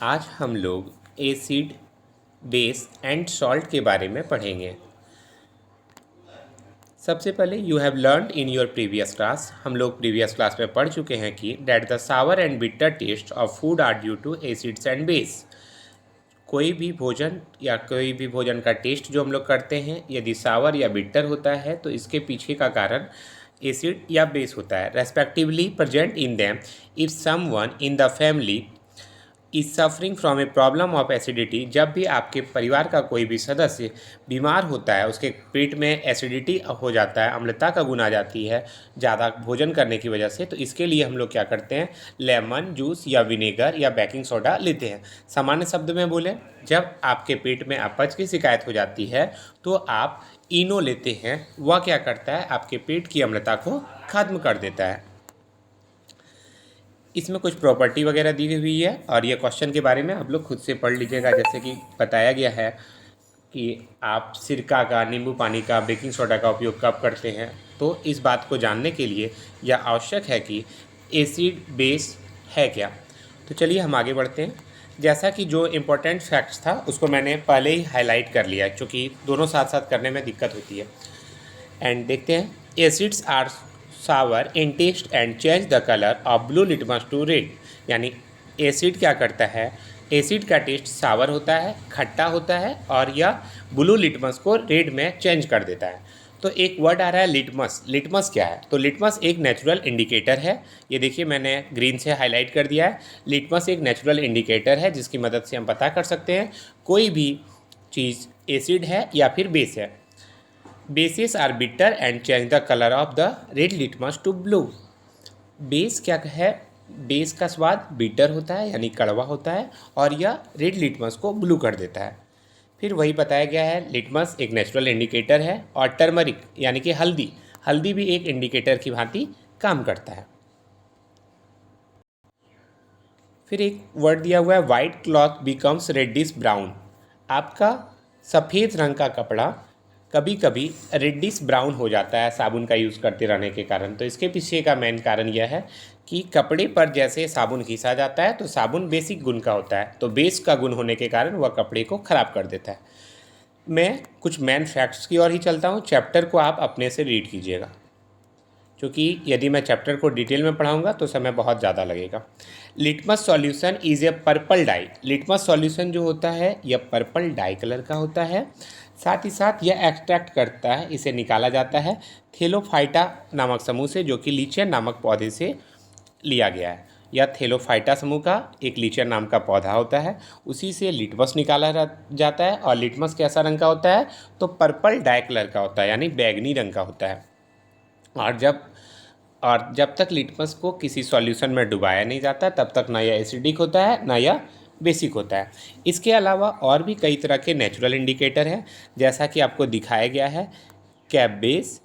आज हम लोग एसिड, बेस एंड सॉल्ट के बारे में पढ़ेंगे। सबसे पहले you have learned in your previous class, हम लोग प्रीवियस क्लास में पढ़ चुके हैं कि that the sour and bitter taste of food are due to acids and base. कोई भी भोजन या कोई भी भोजन का टेस्ट जो हम लोग करते हैं, यदि सावर या बिटर होता है तो इसके पीछे का कारण एसिड या बेस होता है, respectively present in them. If someone in the family is suffering from a problem of acidity, जब भी आपके परिवार का कोई भी सदस्य बीमार होता है, उसके पेट में एसिडिटी हो जाता है, अम्लता का गुण आ जाती है ज़्यादा भोजन करने की वजह से, तो इसके लिए हम लोग क्या करते हैं, लेमन जूस या विनेगर या बेकिंग सोडा लेते हैं। सामान्य शब्द में बोलें, जब आपके पेट में अपच की शिकायत हो जाती है तो आप इनो लेते हैं। वह क्या करता है, आपके पेट की अम्लता को खत्म कर देता है। इसमें कुछ प्रॉपर्टी वगैरह दी हुई है और ये क्वेश्चन के बारे में आप लोग खुद से पढ़ लीजिएगा। जैसे कि बताया गया है कि आप सिरका का, नींबू पानी का, बेकिंग सोडा का उपयोग कब करते हैं, तो इस बात को जानने के लिए यह आवश्यक है कि एसिड बेस है क्या। तो चलिए हम आगे बढ़ते हैं। जैसा कि जो इम्पोर्टेंट फैक्ट्स था उसको मैंने पहले ही हाईलाइट कर लिया है, क्योंकि दोनों साथ साथ करने में दिक्कत होती है। एंड देखते हैं, acids are sour in taste and change the colour of blue litmus to red. यानी एसिड क्या करता है, एसिड का टेस्ट सावर होता है, खट्टा होता है, और यह ब्लू लिटमस को रेड में चेंज कर देता है। तो एक वर्ड आ रहा है लिटमस। लिटमस क्या है, तो लिटमस एक नेचुरल इंडिकेटर है। ये देखिए मैंने ग्रीन से हाईलाइट कर दिया है। लिटमस एक नेचुरल इंडिकेटर है जिसकी मदद से हम पता कर सकते हैं कोई भी चीज़ एसिड है या फिर बेस है। Bases are bitter and change the colour of the red litmus to blue. Base क्या है, बेस का स्वाद बिटर होता है यानी कड़वा होता है, और यह रेड लिटमस को ब्लू कर देता है। फिर वही बताया गया है, लिटमस एक नेचुरल इंडिकेटर है, और टर्मरिक यानी कि हल्दी, हल्दी भी एक इंडिकेटर की भांति काम करता है। फिर एक वर्ड दिया हुआ है, white cloth becomes reddish brown. आपका सफ़ेद रंग का कपड़ा कभी कभी रेडिश ब्राउन हो जाता है साबुन का यूज़ करते रहने के कारण। तो इसके पीछे का मेन कारण यह है कि कपड़े पर जैसे साबुन घिसा जाता है तो साबुन बेसिक गुण का होता है, तो बेस का गुण होने के कारण वह कपड़े को ख़राब कर देता है। मैं कुछ मेन फैक्ट्स की ओर ही चलता हूँ, चैप्टर को आप अपने से रीड कीजिएगा, क्योंकि यदि मैं चैप्टर को डिटेल में पढ़ाऊंगा तो समय बहुत ज़्यादा लगेगा। Litmus solution is a purple dye. Litmus solution जो होता है यह पर्पल डाई कलर का होता है। साथ ही साथ यह एक्सट्रैक्ट करता है, इसे निकाला जाता है थेलोफाइटा नामक समूह से, जो कि लीचियन नामक पौधे से लिया गया है। यह थेलोफाइटा समूह का एक लीचियन नाम का पौधा होता है, उसी से लिटमस निकाला जाता है। और लिटमस कैसा रंग का होता है, तो पर्पल डाई कलर का होता है यानी बैंगनी रंग का होता है। और जब तक लिटमस को किसी सॉल्यूशन में डुबाया नहीं जाता तब तक ना यह एसिडिक होता है ना यह बेसिक होता है। इसके अलावा और भी कई तरह के नेचुरल इंडिकेटर हैं, जैसा कि आपको दिखाया गया है, cabbage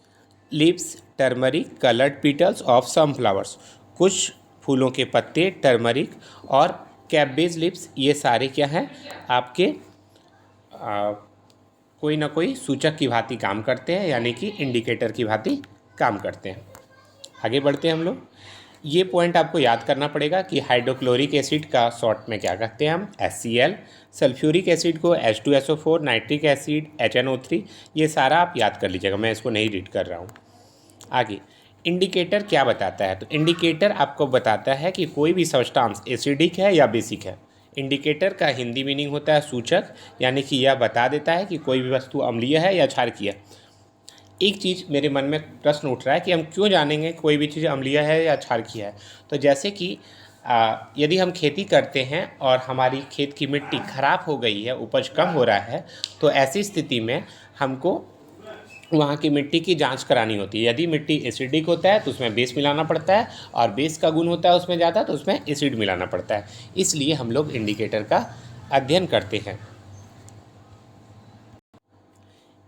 leaves, turmeric, coloured petals of some flowers. कुछ फूलों के पत्ते, टर्मरिक और कैबेज लिप्स, ये सारे क्या हैं, आपके कोई ना कोई सूचक की भांति काम करते हैं, यानी कि इंडिकेटर की भांति काम करते हैं। आगे बढ़ते हैं हम लोग। ये पॉइंट आपको याद करना पड़ेगा कि हाइड्रोक्लोरिक एसिड का शॉर्ट में क्या कहते हैं हम, HCl। सल्फ्यूरिक एसिड को H2SO4, नाइट्रिक एसिड HNO3। ये सारा आप याद कर लीजिएगा, मैं इसको नहीं रीड कर रहा हूँ। आगे इंडिकेटर क्या बताता है, तो इंडिकेटर आपको बताता है कि कोई भी सब्सटेंस एसिडिक है या बेसिक है। इंडिकेटर का हिंदी मीनिंग होता है सूचक, यानी कि यह बता देता है कि कोई भी वस्तु अम्लीय है या क्षारकीय है। एक चीज़ मेरे मन में प्रश्न उठ रहा है कि हम क्यों जानेंगे कोई भी चीज़ अम्लीय है या क्षारकीय है। तो जैसे कि यदि हम खेती करते हैं और हमारी खेत की मिट्टी खराब हो गई है, उपज कम हो रहा है, तो ऐसी स्थिति में हमको वहाँ की मिट्टी की जांच करानी होती है। यदि मिट्टी एसिडिक होता है तो उसमें बेस मिलाना पड़ता है, और बेस का गुण होता है उसमें ज़्यादा तो उसमें एसिड मिलाना पड़ता है। इसलिए हम लोग इंडिकेटर का अध्ययन करते हैं।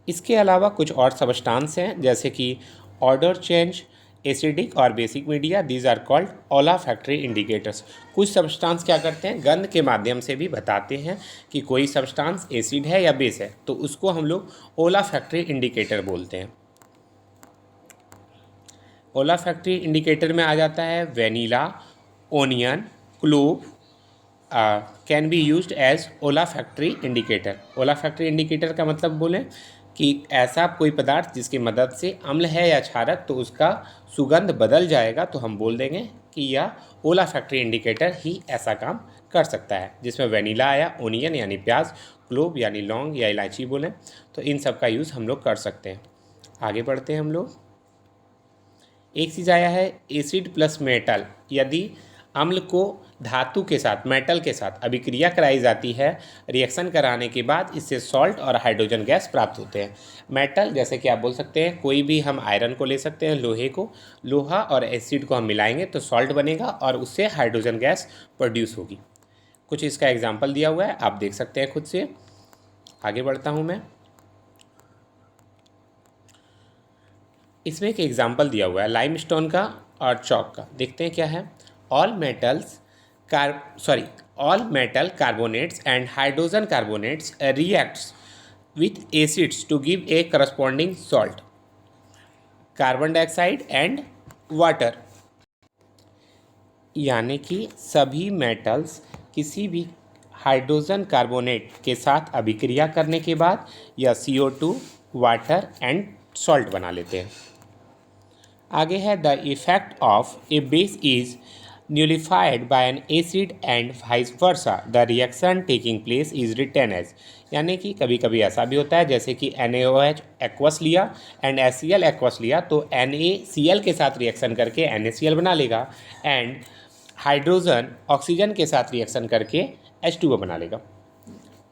इसके अलावा कुछ और सब्सटेंस हैं, जैसे कि ऑर्डर चेंज, एसिडिक और basic media, these are called olfactory indicators. कुछ सब्सटेंस क्या करते हैं, गंध के माध्यम से भी बताते हैं कि कोई सब्सटेंस एसिड है या बेस है, तो उसको हम लोग ओलाफैक्टरी इंडिकेटर बोलते हैं। ओलाफैक्टरी इंडिकेटर में आ जाता है vanilla, onion, clove, can be used as olfactory indicator. Olfactory indicator का मतलब बोलें कि ऐसा कोई पदार्थ जिसकी मदद से अम्ल है या क्षारक तो उसका सुगंध बदल जाएगा, तो हम बोल देंगे कि यह ओलाफैक्टरी इंडिकेटर ही ऐसा काम कर सकता है। जिसमें वेनिला आया, ओनियन यानी प्याज, क्लोव यानी लौंग या इलायची बोलें, तो इन सब का यूज़ हम लोग कर सकते हैं। आगे बढ़ते हैं हम लोग। एक चीज़ आया है एसिड प्लस मेटल। यदि अम्ल को धातु के साथ, मेटल के साथ अभिक्रिया कराई जाती है, रिएक्शन कराने के बाद इससे सॉल्ट और हाइड्रोजन गैस प्राप्त होते हैं। मेटल जैसे कि आप बोल सकते हैं, कोई भी हम आयरन को ले सकते हैं, लोहे को, लोहा और एसिड को हम मिलाएंगे तो सॉल्ट बनेगा और उससे हाइड्रोजन गैस प्रोड्यूस होगी। कुछ इसका एग्जाम्पल दिया हुआ है, आप देख सकते हैं खुद से। आगे बढ़ता हूँ मैं। इसमें एक एग्जाम्पल दिया हुआ है लाइमस्टोन का और चॉक का। देखते हैं क्या है। All metal carbonates and hydrogen carbonates reacts with acids to give a corresponding salt, carbon dioxide and water. यानी कि सभी मेटल्स किसी भी हाइड्रोजन कार्बोनेट के साथ अभिक्रिया करने के बाद यह CO2, वाटर एंड सॉल्ट बना लेते हैं। आगे है the effect of a base is nullified by an acid and vice versa, the reaction taking place is written as. यानी कि कभी कभी ऐसा भी होता है जैसे कि NaOH एक्वस लिया एंड HCl एक्वस लिया तो NaCl के साथ रिएक्शन करके NaCl बना लेगा एंड हाइड्रोजन ऑक्सीजन के साथ रिएक्शन करके H2O बना लेगा।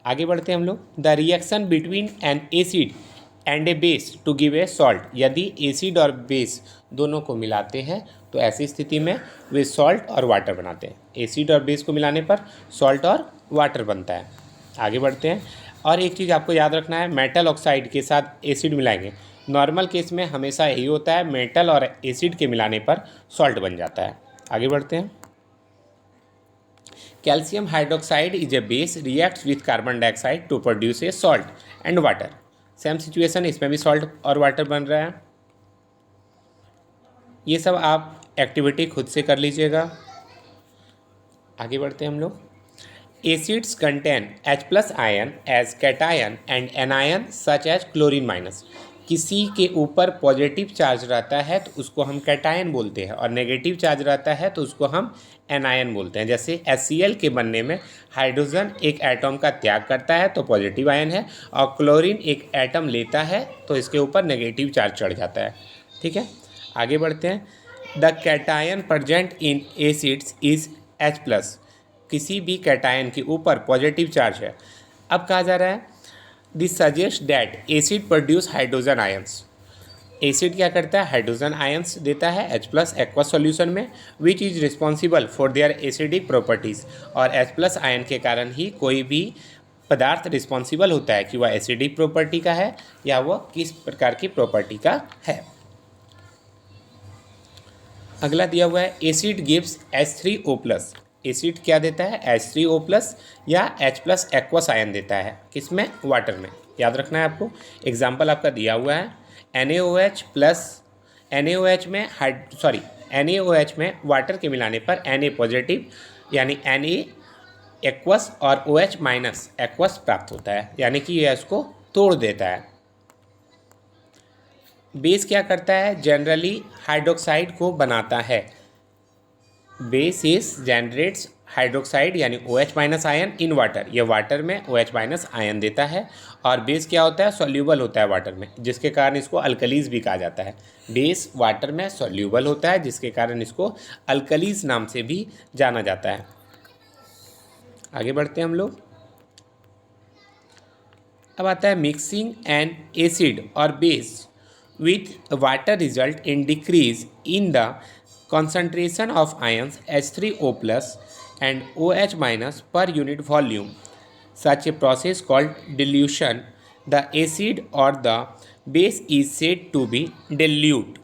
आगे बढ़ते हैं हम लोग। The reaction between an acid and a base to give a salt. यदि एसिड और बेस दोनों को मिलाते हैं तो ऐसी स्थिति में वे सॉल्ट और वाटर बनाते हैं। एसिड और बेस को मिलाने पर सॉल्ट और वाटर बनता है। आगे बढ़ते हैं। और एक चीज़ आपको याद रखना है, मेटल ऑक्साइड के साथ एसिड मिलाएंगे। नॉर्मल केस में हमेशा यही होता है, मेटल और एसिड के मिलाने पर सॉल्ट बन जाता है। आगे बढ़ते हैं। Calcium hydroxide is a base reacts with carbon dioxide to produce a salt and water. Same situation, इसमें भी सॉल्ट और वाटर बन रहा है। ये सब आप एक्टिविटी खुद से कर लीजिएगा। आगे बढ़ते हैं हम लोग। Acids contain H+ ion as cation and anion such as chlorine minus. किसी के ऊपर पॉजिटिव चार्ज रहता है तो उसको हम कैटायन बोलते हैं और नेगेटिव चार्ज रहता है तो उसको हम एनायन बोलते हैं। जैसे HCl के बनने में हाइड्रोजन एक एटम का त्याग करता है तो पॉजिटिव आयन है, और क्लोरीन एक एटम लेता है तो इसके ऊपर नेगेटिव चार्ज चढ़ जाता है। ठीक है, आगे बढ़ते हैं। The cation present in acids is H+। किसी भी कैटायन के ऊपर पॉजिटिव चार्ज है। अब कहा जा रहा है this suggest that acid produce hydrogen ions. Acid क्या करता है, हाइड्रोजन आयंस देता है H+ एक्वस सॉल्यूशन में, which is responsible for their acidic properties. और H+ आयन के कारण ही कोई भी पदार्थ रिस्पॉन्सिबल होता है कि वह एसिडिक प्रॉपर्टी का है या वह किस प्रकार की प्रॉपर्टी का है। अगला दिया हुआ है एसिड गिव्स H3O+। एसिड क्या देता है, H3O+ या H+ एक्वस आयन देता है। किसमें, वाटर में। याद रखना है आपको। एग्जाम्पल आपका दिया हुआ है NaOH में वाटर के मिलाने पर Na पॉजिटिव यानी Na एक्वस और OH माइनस एक्वस प्राप्त होता है, यानी कि यह इसको तोड़ देता है। बेस क्या करता है, जनरली हाइड्रोक्साइड को बनाता है। बेस इज जनरेट्स हाइड्रोक्साइड यानी OH- आयन इन वाटर। यह वाटर में OH- आयन देता है। और बेस क्या होता है, सॉल्यूबल होता है वाटर में, जिसके कारण इसको अल्कलीज भी कहा जाता है। बेस वाटर में सॉल्यूबल होता है जिसके कारण इसको अल्कलीज नाम से भी जाना जाता है। आगे बढ़ते हैं हम लोग। अब आता है मिक्सिंग एन एसिड और base with water result in decrease in the concentration of ions H3O+ and OH- per unit volume. Such a process called dilution. The acid or the base is said to be dilute.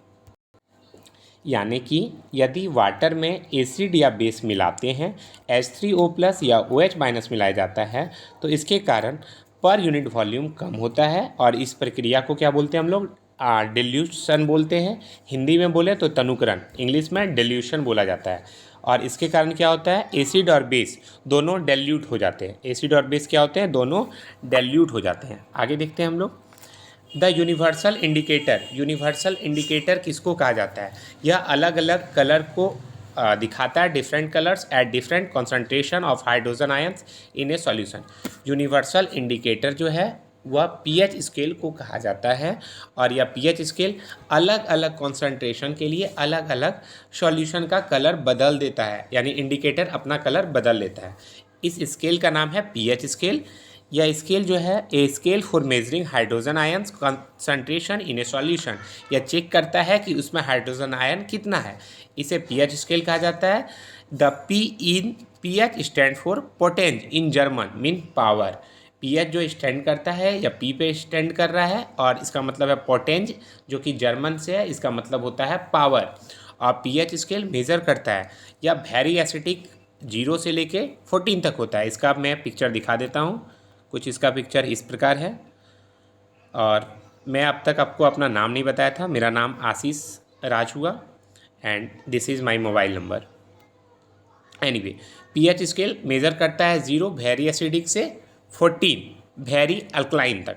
यानी कि यदि water में acid या base मिलाते हैं, H3O+ या OH- मिलाया जाता है तो इसके कारण पर यूनिट वॉल्यूम कम होता है और इस प्रक्रिया को क्या बोलते हैं हम लोग, डिल्यूशन बोलते हैं। हिंदी में बोले तो तनुकरण, इंग्लिश में डिल्यूशन बोला जाता है। और इसके कारण क्या होता है, एसिड और बेस दोनों डाइल्यूट हो जाते हैं। एसिड और बेस क्या होते हैं, दोनों डाइल्यूट हो जाते हैं। आगे देखते हैं हम लोग। The universal indicator, universal indicator किसको कहा जाता है, यह अलग अलग कलर को दिखाता है, different colours at different concentration of hydrogen ions in A solution. Universal indicator जो है वह पीएच स्केल को कहा जाता है, और यह पीएच स्केल अलग अलग कॉन्सेंट्रेशन के लिए अलग अलग सॉल्यूशन का कलर बदल देता है, यानी इंडिकेटर अपना कलर बदल लेता है। इस स्केल का नाम है पीएच स्केल। यह स्केल जो है a scale for measuring hydrogen ions concentration in A solution, यह चेक करता है कि उसमें हाइड्रोजन आयन कितना है, इसे पीएच स्केल कहा जाता है। The P in pH stand for potenz in German mean power. PH जो स्टैंड करता है या पी पे स्टैंड कर रहा है, और इसका मतलब है पोटेंज जो कि जर्मन से है, इसका मतलब होता है पावर। और पीएच स्केल मेज़र करता है या वेरी एसिडिक 0 से लेके 14 तक होता है। इसका मैं पिक्चर दिखा देता हूँ। कुछ इसका पिक्चर इस प्रकार है। और मैं अब तक आपको अपना नाम नहीं बताया था, मेरा नाम आशीष राज हुआ and this is my mobile number. Anyway, pH scale measure करता है 0 वेरी एसिडिक से 14 वेरी अल्कलाइन तक।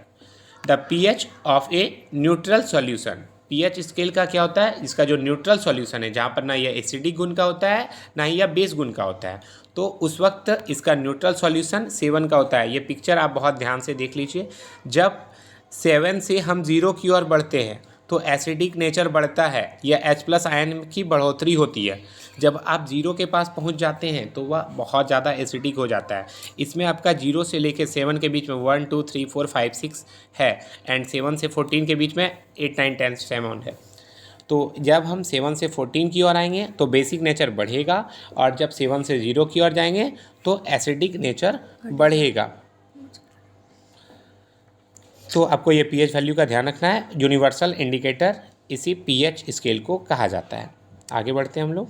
The pH of a neutral solution, pH scale का क्या होता है, इसका जो न्यूट्रल सॉल्यूशन है, जहाँ पर ना यह एसिडिक गुण का होता है ना ही यह बेस गुण का होता है, तो उस वक्त इसका न्यूट्रल सॉल्यूशन 7 का होता है। ये पिक्चर आप बहुत ध्यान से देख लीजिए। जब 7 से हम 0 की ओर बढ़ते हैं तो एसिडिक नेचर बढ़ता है, यह H+ आयन की बढ़ोतरी होती है। जब आप 0 के पास पहुंच जाते हैं तो वह बहुत ज़्यादा एसिडिक हो जाता है। इसमें आपका 0 से लेकर 7 के बीच में 1 2 3 4 5 6 है, एंड 7 से 14 के बीच में 8 9 10 7 है। तो जब हम 7 से 14 की ओर आएंगे तो बेसिक नेचर बढ़ेगा, और जब 7 से 0 की ओर जाएंगे तो एसिडिक नेचर बढ़ेगा। तो आपको ये पीएच वैल्यू का ध्यान रखना है। यूनिवर्सल इंडिकेटर इसी पीएच स्केल को कहा जाता है। आगे बढ़ते हैं हम लोग।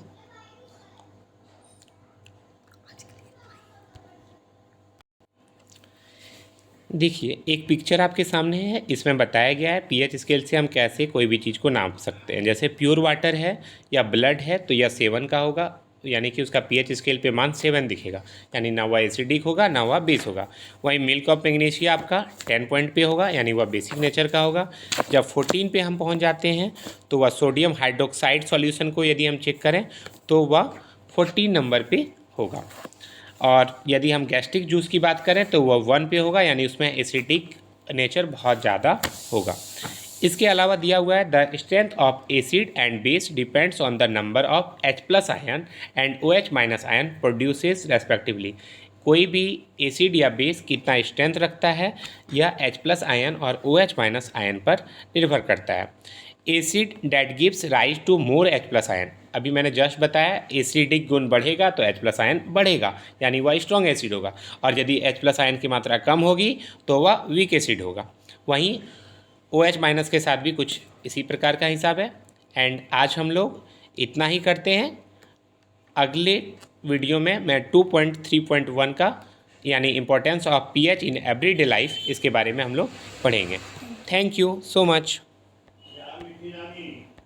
देखिए, एक पिक्चर आपके सामने है, इसमें बताया गया है पीएच स्केल से हम कैसे कोई भी चीज़ को नाप सकते हैं। जैसे प्योर वाटर है या ब्लड है तो यह 7 का होगा, यानी कि उसका पीएच स्केल पे मान 7 दिखेगा, यानी ना वह एसिडिक होगा ना वह बेस होगा। वहीं मिल्क ऑफ मैग्नीशिया आपका 10 पॉइंट पे होगा, यानी वह बेसिक नेचर का होगा। जब 14 पे हम पहुंच जाते हैं तो वह सोडियम हाइड्रोक्साइड सॉल्यूशन को यदि हम चेक करें तो वह 14 नंबर पे होगा। और यदि हम गैस्ट्रिक जूस की बात करें तो वह 1 पे होगा, यानी उसमें एसिडिक नेचर बहुत ज़्यादा होगा। इसके अलावा दिया हुआ है the strength of acid and base depends on the number of H+ ion and OH- ion produces respectively. कोई भी एसिड या बेस कितना स्ट्रेंथ रखता है यह H+ आयन और OH- आयन पर निर्भर करता है। Acid that gives rise to more H+ ion, अभी मैंने जस्ट बताया एसिडिक गुण बढ़ेगा तो H+ आयन बढ़ेगा, यानी वह स्ट्रॉन्ग एसिड होगा, और यदि H+ आयन की मात्रा कम होगी तो वह वीक एसिड होगा। वहीं OH- के साथ भी कुछ इसी प्रकार का हिसाब है। एंड आज हम लोग इतना ही करते हैं। अगले वीडियो में मैं 2.3.1 का यानी importance of pH in everyday life, इसके बारे में हम लोग पढ़ेंगे। Thank you so much.